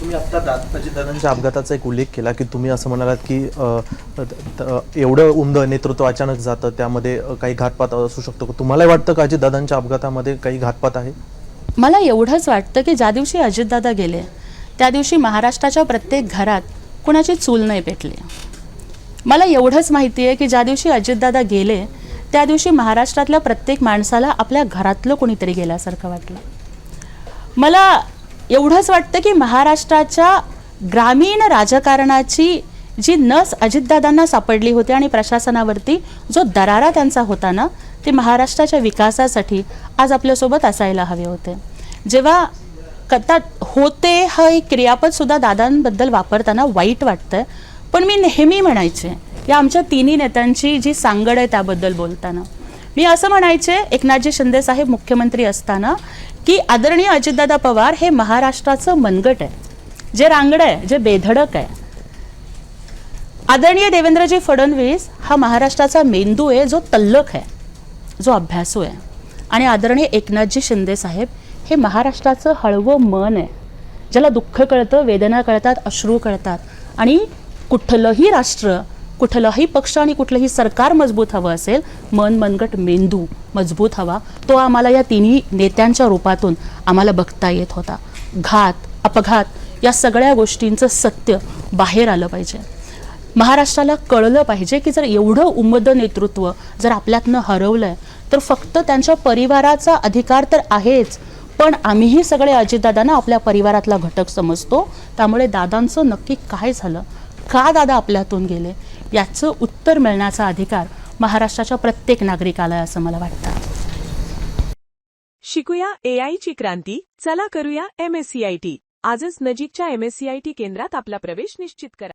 तुम्ही आता अजितदादांच्या अपघाताचा एक उल्लेख केला की तुम्ही असं म्हणालात की एवढं उंद नेतृत्व अचानक जातं, त्यामध्ये काही घातपात असू शकतो. तुम्हाला वाटतं का अजितदादांच्या अपघातामध्ये काही घातपात आहे? मला एवढंच वाटतं की ज्या दिवशी अजितदादा गेले त्या दिवशी महाराष्ट्राच्या प्रत्येक घरात कुणाची चूल नाही पेटली. मला एवढंच माहिती आहे की ज्या दिवशी अजितदादा गेले त्या दिवशी महाराष्ट्रातल्या प्रत्येक माणसाला आपल्या घरातलं कोणीतरी गेल्यासारखं वाटलं. मला एवढंच वाटतं की महाराष्ट्राच्या ग्रामीण राजकारणाची जी नस अजितदादांना सापडली होती आणि प्रशासनावरती जो दरारा त्यांचा होता ना, ते महाराष्ट्राच्या विकासासाठी आज आपल्यासोबत असायला हवे होते. जेव्हा कथात होते हा एक क्रियापद सुद्धा दादांबद्दल वापरताना वाईट वाटतंय, पण मी नेहमी म्हणायचे या आमच्या तिन्ही नेत्यांची जी सांगड आहे त्याबद्दल बोलताना मी असं म्हणायचे, एकनाथजी शिंदे साहेब मुख्यमंत्री असताना की आदरणीय अजितदादा पवार हे महाराष्ट्राचं मनगट आहे, जे रांगड आहे, जे बेधडक आहे. आदरणीय देवेंद्रजी फडणवीस हा महाराष्ट्राचा मेंदू आहे, जो तल्लख आहे, जो अभ्यासू आहे. आणि आदरणीय एकनाथजी शिंदे साहेब हे महाराष्ट्राचं हळवं मन आहे, ज्याला दुःख कळतं, वेदना कळतात, अश्रू कळतात. आणि कुठलंही राष्ट्र, कुठलाही पक्ष आणि कुठलंही सरकार मजबूत हवं असेल, मनगट मेंदू मजबूत हवा, तो आम्हाला या तिन्ही नेत्यांच्या रूपातून आम्हाला बघता येत होता. घात, अपघात या सगळ्या गोष्टींचं सत्य बाहेर आलं पाहिजे. महाराष्ट्राला कळलं पाहिजे की जर एवढं उमद नेतृत्व जर आपल्यातनं हरवलंय तर फक्त त्यांच्या परिवाराचा अधिकार तर आहेच, पण आम्हीही सगळे अजितदादांना आपल्या परिवारातला घटक समजतो. त्यामुळे दादांचं नक्की काय झालं, का दादा आपल्यातून गेले, याचं उत्तर मिळण्याचा अधिकार महाराष्ट्राच्या प्रत्येक नागरिकाला आहे असं मला वाटतं. शिकूया AI ची क्रांती. चला करूया MSCIT. आजच नजीकच्या MSCIT केंद्रात आपला प्रवेश निश्चित करा.